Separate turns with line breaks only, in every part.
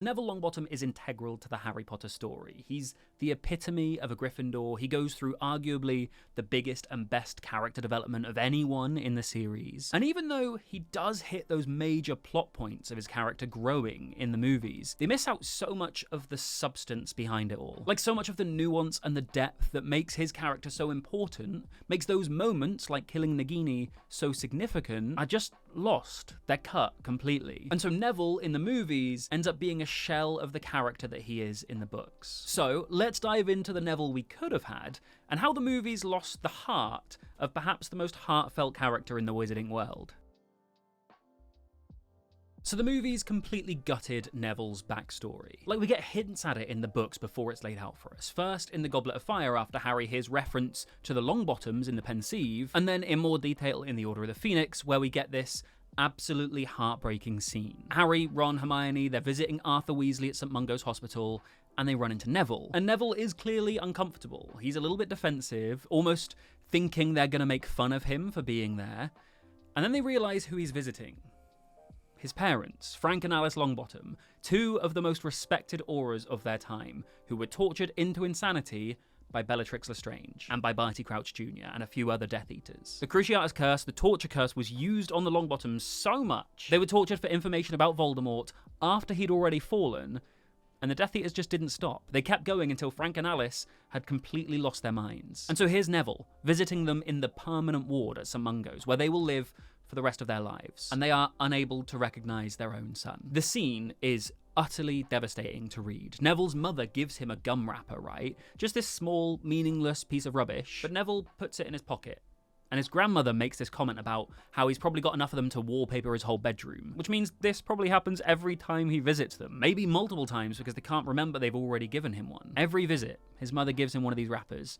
Neville Longbottom is integral to the Harry Potter story. He's the epitome of a Gryffindor. He goes through arguably the biggest and best character development of anyone in the series. And even though he does hit those major plot points of his character growing in the movies, they miss out so much of the substance behind it all. Like so much of the nuance and the depth that makes his character so important, makes those moments like killing Nagini so significant, are just lost. They're cut completely. And so Neville in the movies ends up being a shell of the character that he is in the books. So let's dive into the Neville we could have had and how the movies lost the heart of perhaps the most heartfelt character in the wizarding world. So the movies completely gutted Neville's backstory. Like, we get hints at it in the books before it's laid out for us. First in the Goblet of Fire after Harry hears reference to the Longbottoms in the Pensieve, and then in more detail in the Order of the Phoenix where we get this absolutely heartbreaking scene. Harry, Ron, Hermione, they're visiting Arthur Weasley at St. Mungo's Hospital, and they run into Neville. And Neville is clearly uncomfortable. He's a little bit defensive, almost thinking they're gonna make fun of him for being there. And then they realise who he's visiting. His parents, Frank and Alice Longbottom, two of the most respected auras of their time, who were tortured into insanity by Bellatrix Lestrange, and by Barty Crouch Jr., and a few other Death Eaters. The Cruciatus Curse, the torture curse, was used on the Longbottoms so much, they were tortured for information about Voldemort after he'd already fallen, and the Death Eaters just didn't stop. They kept going until Frank and Alice had completely lost their minds. And so here's Neville, visiting them in the permanent ward at St. Mungo's, where they will live for the rest of their lives, and they are unable to recognise their own son. The scene is utterly devastating to read. Neville's mother gives him a gum wrapper, right? Just this small, meaningless piece of rubbish, but Neville puts it in his pocket. And his grandmother makes this comment about how he's probably got enough of them to wallpaper his whole bedroom, which means this probably happens every time he visits them, maybe multiple times because they can't remember they've already given him one. Every visit, his mother gives him one of these wrappers,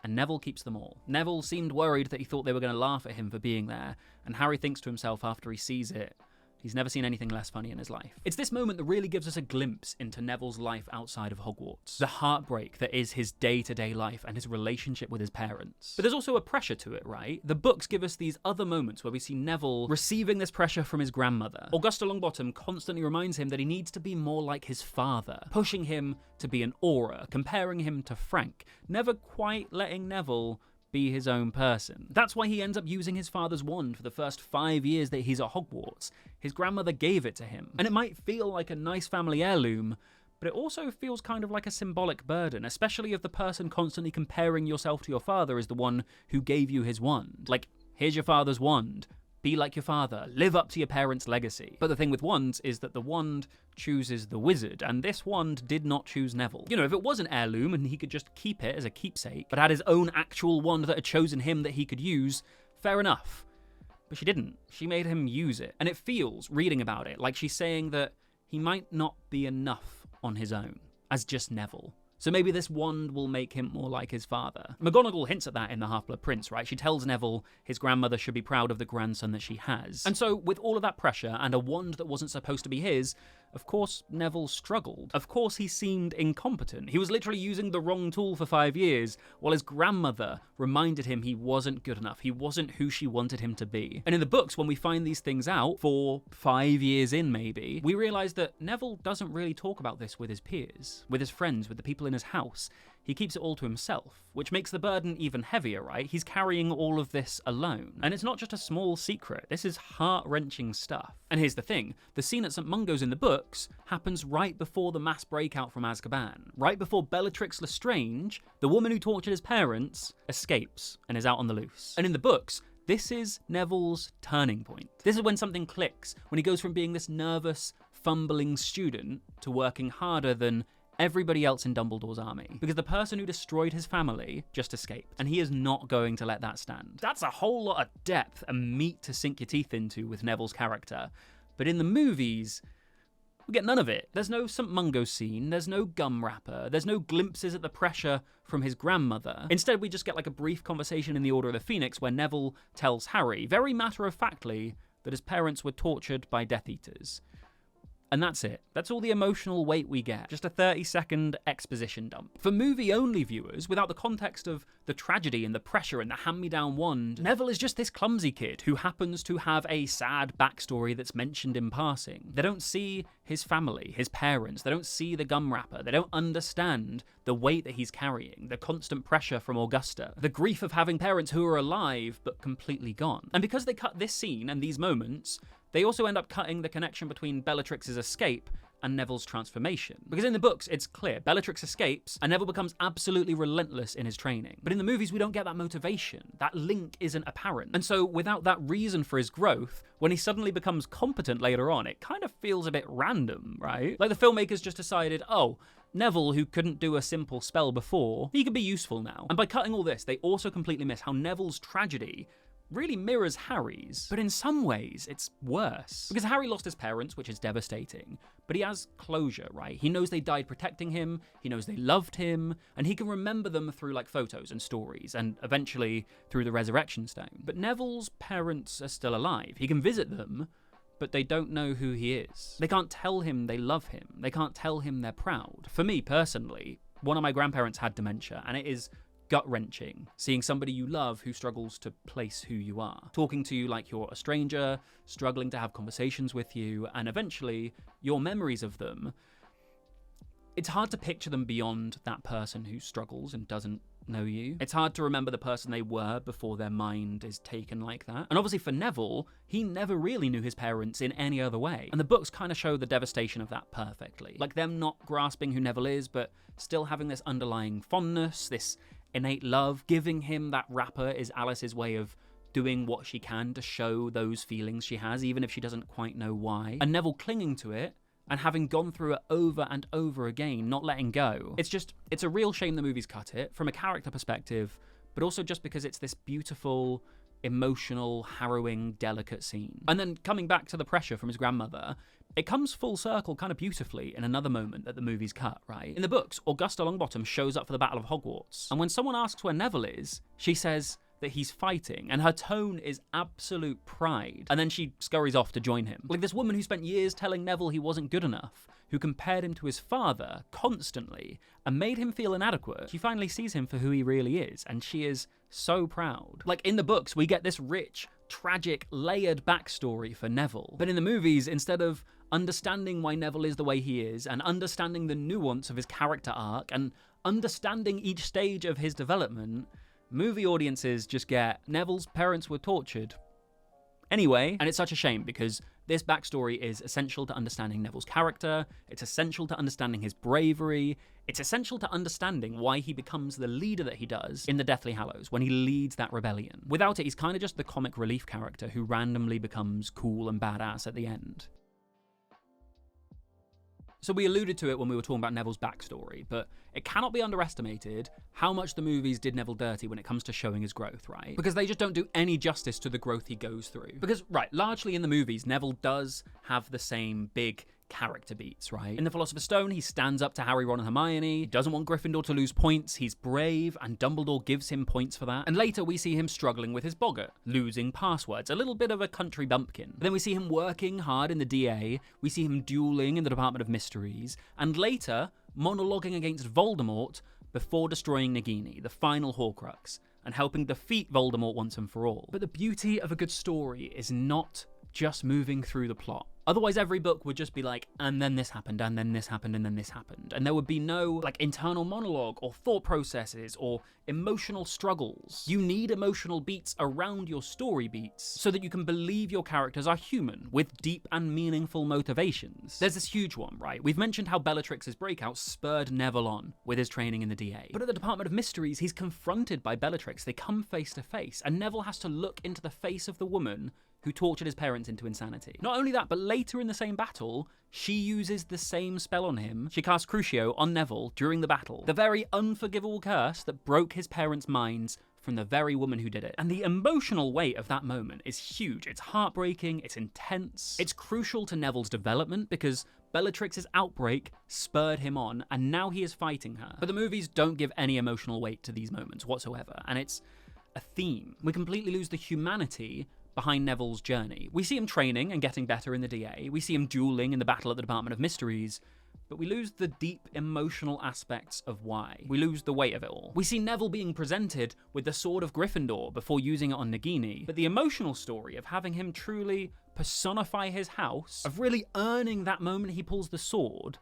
and Neville keeps them all. Neville seemed worried that he thought they were going to laugh at him for being there, and Harry thinks to himself after he sees it, he's never seen anything less funny in his life. It's this moment that really gives us a glimpse into Neville's life outside of Hogwarts. The heartbreak that is his day-to-day life and his relationship with his parents. But there's also a pressure to it, right? The books give us these other moments where we see Neville receiving this pressure from his grandmother. Augusta Longbottom constantly reminds him that he needs to be more like his father, pushing him to be an aura, comparing him to Frank, never quite letting Neville be his own person. That's why he ends up using his father's wand for the first 5 years that he's at Hogwarts. His grandmother gave it to him. And it might feel like a nice family heirloom, but it also feels kind of like a symbolic burden, especially if the person constantly comparing yourself to your father is the one who gave you his wand. Like, here's your father's wand. Be like your father. Live up to your parents' legacy. But the thing with wands is that the wand chooses the wizard, and this wand did not choose Neville. You know, if it was an heirloom and he could just keep it as a keepsake, but had his own actual wand that had chosen him that he could use, fair enough. But she didn't. She made him use it. And it feels, reading about it, like she's saying that he might not be enough on his own, as just Neville. So maybe this wand will make him more like his father. McGonagall hints at that in The Half-Blood Prince, right? She tells Neville his grandmother should be proud of the grandson that she has. And so, with all of that pressure and a wand that wasn't supposed to be his, of course Neville struggled. Of course he seemed incompetent. He was literally using the wrong tool for 5 years, while his grandmother reminded him he wasn't good enough. He wasn't who she wanted him to be. And in the books, when we find these things out, 4, 5 years in maybe, we realise that Neville doesn't really talk about this with his peers, with his friends, with the people in his house. He keeps it all to himself, which makes the burden even heavier, right? He's carrying all of this alone. And it's not just a small secret. This is heart-wrenching stuff. And here's the thing. The scene at St. Mungo's in the books happens right before the mass breakout from Azkaban. Right before Bellatrix Lestrange, the woman who tortured his parents, escapes and is out on the loose. And in the books, this is Neville's turning point. This is when something clicks, when he goes from being this nervous, fumbling student to working harder than everybody else in Dumbledore's army. Because the person who destroyed his family just escaped, and he is not going to let that stand. That's a whole lot of depth and meat to sink your teeth into with Neville's character. But in the movies, we get none of it. There's no St. Mungo scene, there's no gum wrapper, there's no glimpses at the pressure from his grandmother. Instead, we just get like a brief conversation in the Order of the Phoenix where Neville tells Harry, very matter-of-factly, that his parents were tortured by Death Eaters. And that's it. That's all the emotional weight we get. Just a 30-second exposition dump. For movie-only viewers, without the context of the tragedy and the pressure and the hand-me-down wand, Neville is just this clumsy kid who happens to have a sad backstory that's mentioned in passing. They don't see his family, his parents. They don't see the gum wrapper. They don't understand the weight that he's carrying, the constant pressure from Augusta, the grief of having parents who are alive but completely gone. And because they cut this scene and these moments, they also end up cutting the connection between Bellatrix's escape and Neville's transformation. Because in the books, it's clear. Bellatrix escapes, and Neville becomes absolutely relentless in his training. But in the movies, we don't get that motivation. That link isn't apparent. And so without that reason for his growth, when he suddenly becomes competent later on, it kind of feels a bit random, right? Like the filmmakers just decided, oh, Neville, who couldn't do a simple spell before, he can be useful now. And by cutting all this, they also completely miss how Neville's tragedy really mirrors Harry's, but in some ways it's worse. Because Harry lost his parents, which is devastating, but he has closure, right? He knows they died protecting him, he knows they loved him, and he can remember them through like photos and stories, and eventually through the Resurrection Stone. But Neville's parents are still alive. He can visit them, but they don't know who he is. They can't tell him they love him. They can't tell him they're proud. For me personally, one of my grandparents had dementia, and it is gut-wrenching, seeing somebody you love who struggles to place who you are, talking to you like you're a stranger, struggling to have conversations with you, and eventually your memories of them, it's hard to picture them beyond that person who struggles and doesn't know you. It's hard to remember the person they were before their mind is taken like that. And obviously for Neville, he never really knew his parents in any other way. And the books kind of show the devastation of that perfectly. Like them not grasping who Neville is, but still having this underlying fondness, this innate love. Giving him that wrapper is Alice's way of doing what she can to show those feelings she has, even if she doesn't quite know why. And Neville clinging to it, and having gone through it over and over again, not letting go. It's a real shame the movies cut it, from a character perspective, but also just because it's this beautiful, emotional, harrowing, delicate scene. And then coming back to the pressure from his grandmother, it comes full circle kind of beautifully in another moment that the movies cut, right? In the books, Augusta Longbottom shows up for the Battle of Hogwarts, and when someone asks where Neville is, she says that he's fighting, and her tone is absolute pride. And then she scurries off to join him. Like this woman who spent years telling Neville he wasn't good enough, who compared him to his father constantly and made him feel inadequate, she finally sees him for who he really is, and she is so proud. Like in the books, we get this rich, tragic, layered backstory for Neville. But in the movies, instead of understanding why Neville is the way he is, and understanding the nuance of his character arc, and understanding each stage of his development, movie audiences just get, Neville's parents were tortured. Anyway, and it's such a shame because this backstory is essential to understanding Neville's character, it's essential to understanding his bravery, it's essential to understanding why he becomes the leader that he does in the Deathly Hallows, when he leads that rebellion. Without it, he's kind of just the comic relief character who randomly becomes cool and badass at the end. So we alluded to it when we were talking about Neville's backstory, but it cannot be underestimated how much the movies did Neville dirty when it comes to showing his growth, right? Because they just don't do any justice to the growth he goes through. Because, right, largely in the movies, Neville does have the same big character beats, right? In The Philosopher's Stone, he stands up to Harry, Ron, and Hermione. He doesn't want Gryffindor to lose points. He's brave, and Dumbledore gives him points for that. And later, we see him struggling with his boggart, losing passwords, a little bit of a country bumpkin. But then we see him working hard in the DA. We see him dueling in the Department of Mysteries. And later, monologuing against Voldemort before destroying Nagini, the final Horcrux, and helping defeat Voldemort once and for all. But the beauty of a good story is not just moving through the plot. Otherwise, every book would just be like, and then this happened, and then this happened, and then this happened. And there would be no, like, internal monologue, or thought processes, or emotional struggles. You need emotional beats around your story beats, so that you can believe your characters are human, with deep and meaningful motivations. There's this huge one, right? We've mentioned how Bellatrix's breakout spurred Neville on, with his training in the DA. But at the Department of Mysteries, he's confronted by Bellatrix. They come face to face, and Neville has to look into the face of the woman who tortured his parents into insanity. Not only that, but later in the same battle, she uses the same spell on him. She casts Crucio on Neville during the battle. The very unforgivable curse that broke his parents' minds from the very woman who did it. And the emotional weight of that moment is huge. It's heartbreaking, it's intense. It's crucial to Neville's development because Bellatrix's outbreak spurred him on, and now he is fighting her. But the movies don't give any emotional weight to these moments whatsoever, and it's a theme. We completely lose the humanity behind Neville's journey. We see him training and getting better in the DA, we see him dueling in the battle at the Department of Mysteries, but we lose the deep emotional aspects of why. We lose the weight of it all. We see Neville being presented with the sword of Gryffindor before using it on Nagini, but the emotional story of having him truly personify his house, of really earning that moment he pulls the sword,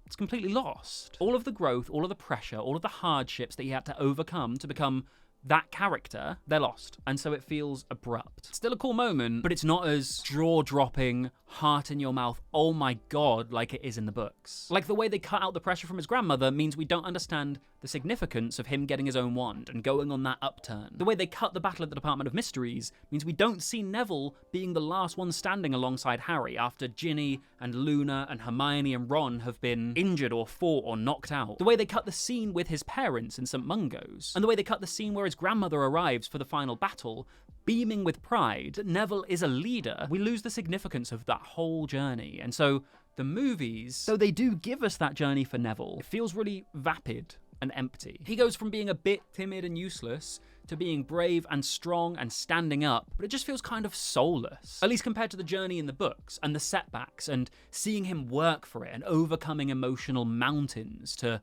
it's completely lost. All of the growth, all of the pressure, all of the hardships that he had to overcome to become that character, they're lost. And so it feels abrupt. It's still a cool moment, but it's not as jaw-dropping, heart in your mouth, oh my god, like it is in the books. Like the way they cut out the pressure from his grandmother means we don't understand the significance of him getting his own wand and going on that upturn. The way they cut the battle at the Department of Mysteries means we don't see Neville being the last one standing alongside Harry after Ginny and Luna and Hermione and Ron have been injured or fought or knocked out. The way they cut the scene with his parents in St. Mungo's, and the way they cut the scene where his grandmother arrives for the final battle, beaming with pride that Neville is a leader, we lose the significance of that whole journey. And so the movies, though they do give us that journey for Neville, it feels really vapid and empty. He goes from being a bit timid and useless to being brave and strong and standing up, but it just feels kind of soulless, at least compared to the journey in the books and the setbacks and seeing him work for it and overcoming emotional mountains to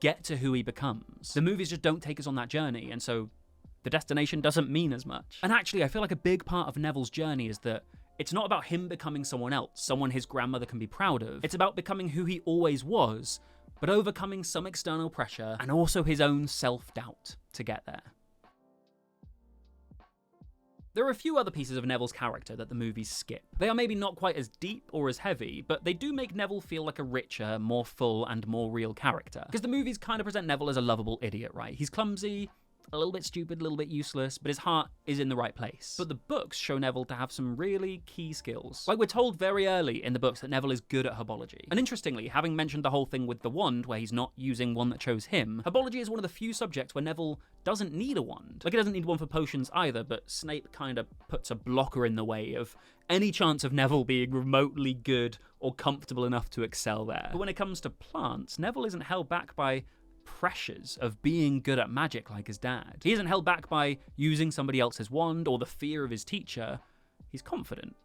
get to who he becomes. The movies just don't take us on that journey, and so the destination doesn't mean as much. And actually, I feel like a big part of Neville's journey is that it's not about him becoming someone else, someone his grandmother can be proud of. It's about becoming who he always was, but overcoming some external pressure and also his own self-doubt to get there. There are a few other pieces of Neville's character that the movies skip. They are maybe not quite as deep or as heavy, but they do make Neville feel like a richer, more full, and more real character. Because the movies kind of present Neville as a lovable idiot, right? He's clumsy, a little bit stupid, a little bit useless, but his heart is in the right place. But the books show Neville to have some really key skills. Like, we're told very early in the books that Neville is good at herbology. And interestingly, having mentioned the whole thing with the wand, where he's not using one that chose him, herbology is one of the few subjects where Neville doesn't need a wand. Like, he doesn't need one for potions either, but Snape kind of puts a blocker in the way of any chance of Neville being remotely good or comfortable enough to excel there. But when it comes to plants, Neville isn't held back by pressures of being good at magic like his dad. He isn't held back by using somebody else's wand or the fear of his teacher. He's confident.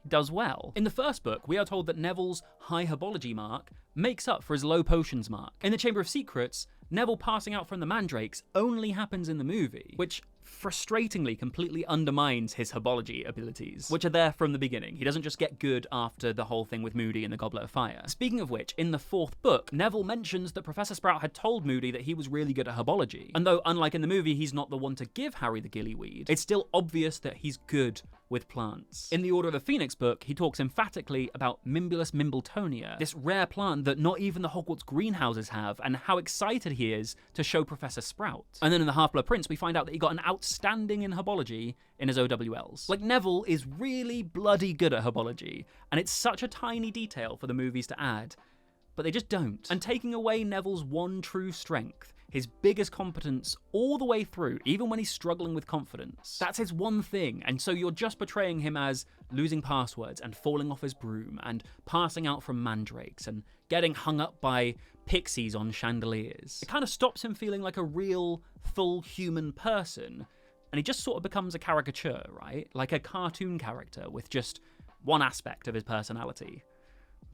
He does well. In the first book, we are told that Neville's high herbology mark makes up for his low potions mark. In the Chamber of Secrets, Neville passing out from the mandrakes only happens in the movie, which frustratingly completely undermines his herbology abilities, which are there from the beginning. He doesn't just get good after the whole thing with Moody and the Goblet of Fire. Speaking of which, in the fourth book, Neville mentions that Professor Sprout had told Moody that he was really good at herbology. And though, unlike in the movie, he's not the one to give Harry the gillyweed, it's still obvious that he's good with plants. In the Order of the Phoenix book, he talks emphatically about Mimbulus Mimbletonia, this rare plant that not even the Hogwarts greenhouses have, and how excited he is to show Professor Sprout. And then in the Half-Blood Prince, we find out that he got an outstanding in herbology in his OWLs. Like, Neville is really bloody good at herbology, and it's such a tiny detail for the movies to add, but they just don't. And taking away Neville's one true strength, his biggest competence all the way through, even when he's struggling with confidence, that's his one thing, and so you're just portraying him as losing passwords and falling off his broom and passing out from mandrakes and getting hung up by pixies on chandeliers. It kind of stops him feeling like a real, full human person, and he just sort of becomes a caricature, right? Like a cartoon character with just one aspect of his personality: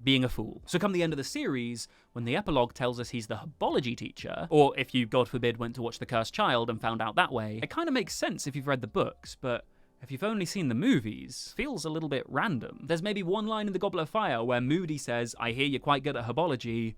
being a fool. So come the end of the series, when the epilogue tells us he's the herbology teacher, or if you, God forbid, went to watch The Cursed Child and found out that way, it kind of makes sense if you've read the books, but if you've only seen the movies, it feels a little bit random. There's maybe one line in The Goblet of Fire where Moody says, "I hear you're quite good at herbology,"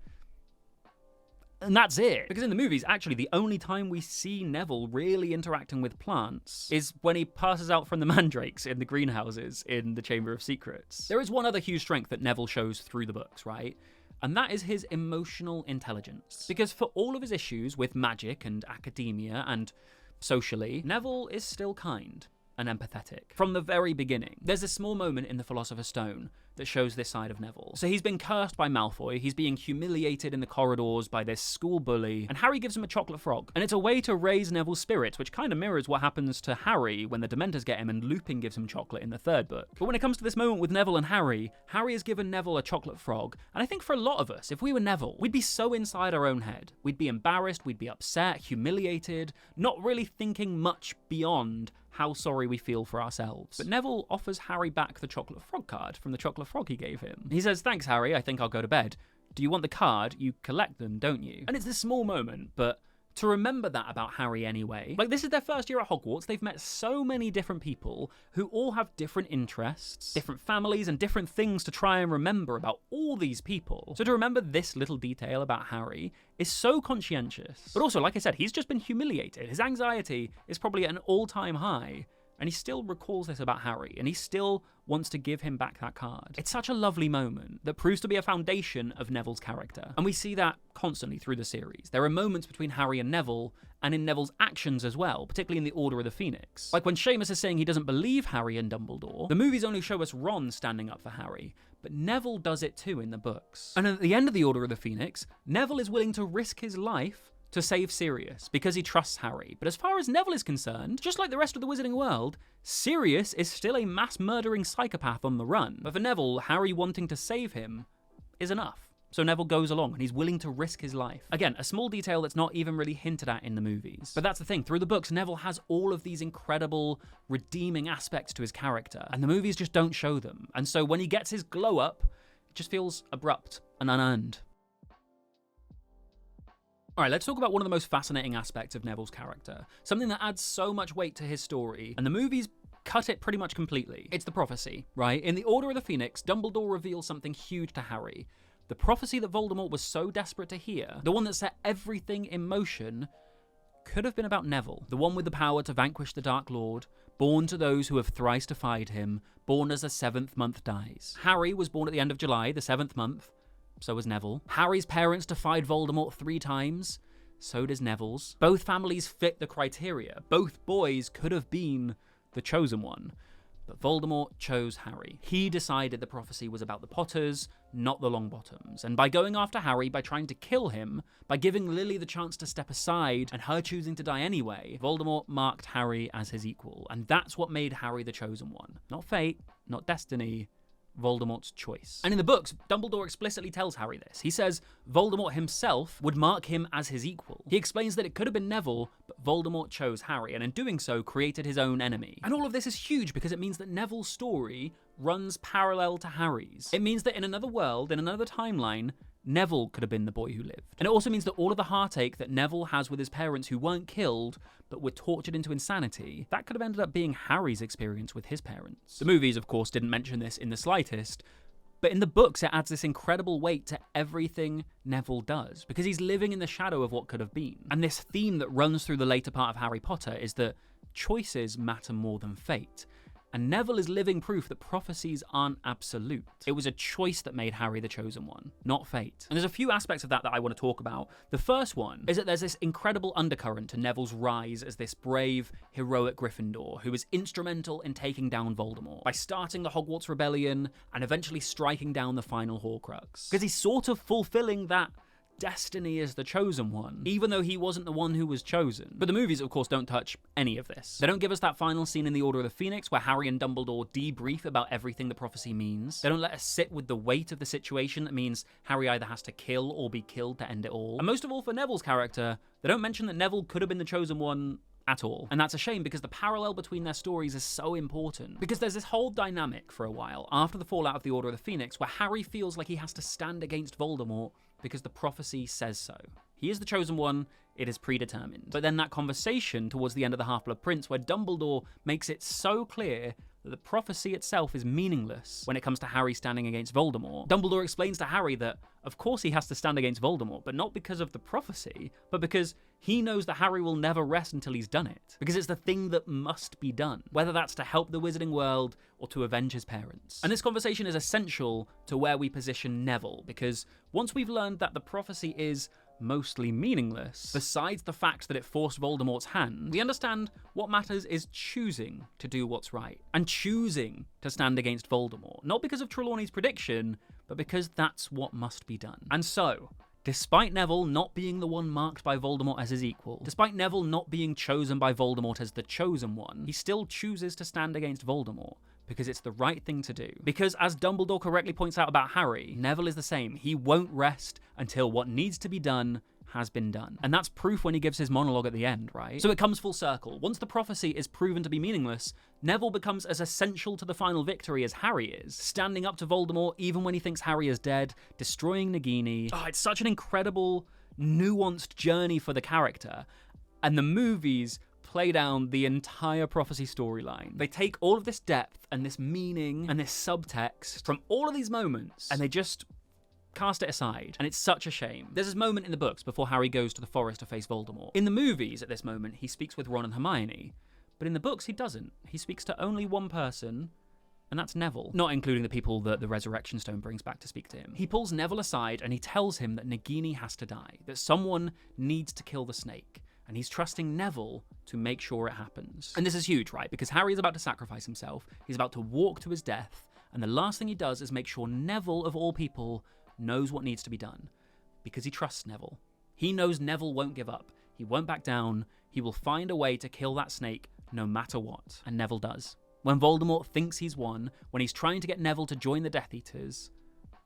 and that's it. Because in the movies, actually, the only time we see Neville really interacting with plants is when he passes out from the mandrakes in the greenhouses in the Chamber of Secrets. There is one other huge strength that Neville shows through the books, right? And that is his emotional intelligence. Because for all of his issues with magic and academia and socially, Neville is still kind and empathetic from the very beginning. There's a small moment in The Philosopher's Stone that shows this side of Neville. So he's been cursed by Malfoy, he's being humiliated in the corridors by this school bully, and Harry gives him a chocolate frog. And it's a way to raise Neville's spirits, which kind of mirrors what happens to Harry when the Dementors get him and Lupin gives him chocolate in the 3rd book. But when it comes to this moment with Neville and Harry has given Neville a chocolate frog, and I think for a lot of us, if we were Neville, we'd be so inside our own head. We'd be embarrassed, we'd be upset, humiliated, not really thinking much beyond how sorry we feel for ourselves. But Neville offers Harry back the chocolate frog card from the chocolate frog he gave him. He says, "Thanks, Harry, I think I'll go to bed. Do you want the card? You collect them, don't you?" And it's this small moment, but to remember that about Harry anyway. Like, this is their first year at Hogwarts. They've met so many different people who all have different interests, different families, and different things to try and remember about all these people. So to remember this little detail about Harry is so conscientious. But also, like I said, he's just been humiliated. His anxiety is probably at an all-time high. And he still recalls this about Harry, and he still wants to give him back that card. It's such a lovely moment that proves to be a foundation of Neville's character. And we see that constantly through the series. There are moments between Harry and Neville, and in Neville's actions as well, particularly in the Order of the Phoenix. Like when Seamus is saying he doesn't believe Harry and Dumbledore, the movies only show us Ron standing up for Harry, but Neville does it too in the books. And at the end of the Order of the Phoenix, Neville is willing to risk his life to save Sirius, because he trusts Harry. But as far as Neville is concerned, just like the rest of the Wizarding world, Sirius is still a mass-murdering psychopath on the run. But for Neville, Harry wanting to save him is enough. So Neville goes along, and he's willing to risk his life. Again, a small detail that's not even really hinted at in the movies. But that's the thing, through the books, Neville has all of these incredible, redeeming aspects to his character, and the movies just don't show them. And so when he gets his glow up, it just feels abrupt and unearned. Alright, let's talk about one of the most fascinating aspects of Neville's character. Something that adds so much weight to his story, and the movies cut it pretty much completely. It's the prophecy, right? In the Order of the Phoenix, Dumbledore reveals something huge to Harry. The prophecy that Voldemort was so desperate to hear, the one that set everything in motion, could have been about Neville. The one with the power to vanquish the Dark Lord, born to those who have thrice defied him, born as the 7th month dies. Harry was born at the end of July, the 7th month. So was Neville. Harry's parents defied Voldemort 3 times. So does Neville's. Both families fit the criteria. Both boys could have been the chosen one. But Voldemort chose Harry. He decided the prophecy was about the Potters, not the Longbottoms. And by going after Harry, by trying to kill him, by giving Lily the chance to step aside, and her choosing to die anyway, Voldemort marked Harry as his equal. And that's what made Harry the chosen one. Not fate, not destiny, Voldemort's choice. And in the books, Dumbledore explicitly tells Harry this. He says Voldemort himself would mark him as his equal. He explains that it could have been Neville, but Voldemort chose Harry, and in doing so, created his own enemy. And all of this is huge because it means that Neville's story runs parallel to Harry's. It means that in another world, in another timeline, Neville could have been the boy who lived. And it also means that all of the heartache that Neville has with his parents who weren't killed, but were tortured into insanity, that could have ended up being Harry's experience with his parents. The movies, of course, didn't mention this in the slightest, but in the books it adds this incredible weight to everything Neville does, because he's living in the shadow of what could have been. And this theme that runs through the later part of Harry Potter is that choices matter more than fate. And Neville is living proof that prophecies aren't absolute. It was a choice that made Harry the chosen one, not fate. And there's a few aspects of that I want to talk about. The first one is that there's this incredible undercurrent to Neville's rise as this brave, heroic Gryffindor who was instrumental in taking down Voldemort by starting the Hogwarts Rebellion and eventually striking down the final Horcrux. Because he's sort of fulfilling that destiny as the chosen one, even though he wasn't the one who was chosen. But the movies, of course, don't touch any of this. They don't give us that final scene in the Order of the Phoenix where Harry and Dumbledore debrief about everything the prophecy means. They don't let us sit with the weight of the situation that means Harry either has to kill or be killed to end it all. And most of all, for Neville's character, they don't mention that Neville could have been the chosen one at all. And that's a shame because the parallel between their stories is so important. Because there's this whole dynamic for a while after the fallout of the Order of the Phoenix where Harry feels like he has to stand against Voldemort because the prophecy says so. He is the chosen one, it is predetermined. But then that conversation towards the end of the Half-Blood Prince where Dumbledore makes it so clear that the prophecy itself is meaningless when it comes to Harry standing against Voldemort. Dumbledore explains to Harry that, of course he has to stand against Voldemort, but not because of the prophecy, but because he knows that Harry will never rest until he's done it. Because it's the thing that must be done, whether that's to help the Wizarding world or to avenge his parents. And this conversation is essential to where we position Neville, because once we've learned that the prophecy is mostly meaningless, besides the fact that it forced Voldemort's hand, we understand what matters is choosing to do what's right, and choosing to stand against Voldemort, not because of Trelawney's prediction, but because that's what must be done. And so, despite Neville not being the one marked by Voldemort as his equal, despite Neville not being chosen by Voldemort as the chosen one, he still chooses to stand against Voldemort, because it's the right thing to do. Because as Dumbledore correctly points out about Harry, Neville is the same. He won't rest until what needs to be done has been done. And that's proof when he gives his monologue at the end, right? So it comes full circle. Once the prophecy is proven to be meaningless, Neville becomes as essential to the final victory as Harry is, standing up to Voldemort even when he thinks Harry is dead, destroying Nagini. Oh, it's such an incredible, nuanced journey for the character. And the movies play down the entire prophecy storyline. They take all of this depth and this meaning and this subtext from all of these moments and they just cast it aside. And it's such a shame. There's this moment in the books before Harry goes to the forest to face Voldemort. In the movies at this moment, he speaks with Ron and Hermione. But in the books, he doesn't. He speaks to only one person, and that's Neville, not including the people that the Resurrection Stone brings back to speak to him. He pulls Neville aside and he tells him that Nagini has to die, that someone needs to kill the snake. And he's trusting Neville to make sure it happens. And this is huge, right? Because Harry is about to sacrifice himself, he's about to walk to his death, and the last thing he does is make sure Neville, of all people, knows what needs to be done. Because he trusts Neville. He knows Neville won't give up. He won't back down. He will find a way to kill that snake no matter what. And Neville does. When Voldemort thinks he's won, when he's trying to get Neville to join the Death Eaters,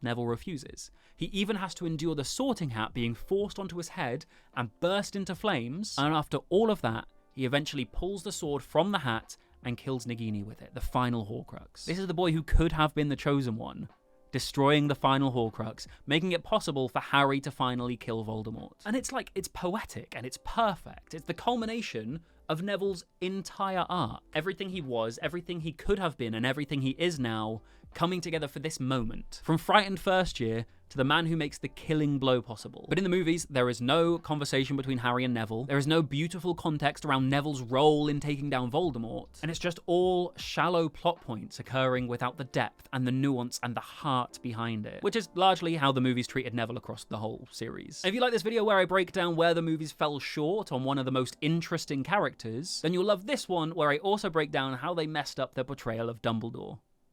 Neville refuses. He even has to endure the Sorting Hat being forced onto his head and burst into flames, and after all of that, he eventually pulls the sword from the hat and kills Nagini with it, the final Horcrux. This is the boy who could have been the chosen one, destroying the final Horcrux, making it possible for Harry to finally kill Voldemort. And it's poetic and it's perfect. It's the culmination of Neville's entire arc. Everything he was, everything he could have been, and everything he is now, coming together for this moment. From frightened first year to the man who makes the killing blow possible. But in the movies, there is no conversation between Harry and Neville. There is no beautiful context around Neville's role in taking down Voldemort. And it's just all shallow plot points occurring without the depth and the nuance and the heart behind it. Which is largely how the movies treated Neville across the whole series. If you like this video where I break down where the movies fell short on one of the most interesting characters, then you'll love this one where I also break down how they messed up their portrayal of Dumbledore.